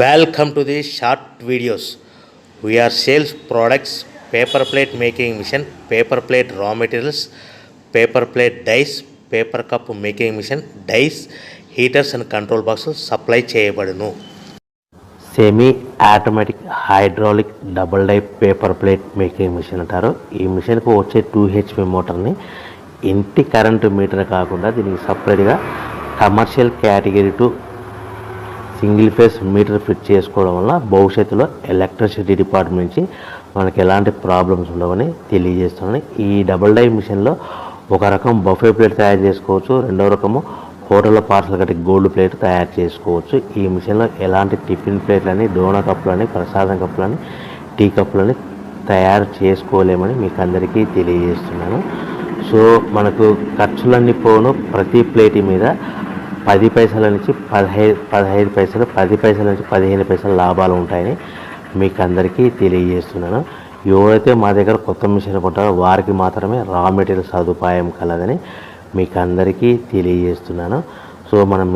Welcome to the short videos. We are sales products, paper plate making machine, paper plate raw materials, paper plate dies, paper cup making machine, dies, heaters and control boxes supply చేయబడును. Semi automatic hydraulic double die paper plate making machine అంటారు. ఈ మిషన్కు వచ్చే 2HP మోటార్ని ఇంటి current meter కాకుండా దీనికి సపరేట్గా commercial category to single phase metre fit చేసుకోవడం వల్ల భవిష్యత్తులో ఎలక్ట్రిసిటీ డిపార్ట్మెంట్ నుంచి మనకి ఎలాంటి ప్రాబ్లమ్స్ ఉండవని తెలియజేస్తున్నాను. ఈ డబుల్ డై మిషన్లో ఒక రకం బఫే ప్లేట్ తయారు చేసుకోవచ్చు, రెండవ రకము హోటల్లో పార్సల్ కట్టి గోల్డ్ ప్లేట్ తయారు చేసుకోవచ్చు. ఈ మిషన్లో ఎలాంటి టిఫిన్ ప్లేట్లని, డోనా కప్పులని, ప్రసాదం కప్పులని, టీ కప్పులని తయారు చేసుకోలేమని మీకు అందరికీ తెలియజేస్తున్నాను. సో మనకు ఖర్చులన్నీ పోను ప్రతి ప్లేట్ మీద 10 పైసల నుంచి 15 పైసలు, 10 పైసల నుంచి 15 పైసలు లాభాలు ఉంటాయని మీకు అందరికీ తెలియజేస్తున్నాను. ఎవరైతే మా దగ్గర కొత్త మిషన్ కొంటారో వారికి మాత్రమే రా మెటీరియల్ సదుపాయం కలదని మీకు అందరికీ తెలియజేస్తున్నాను. సో మనం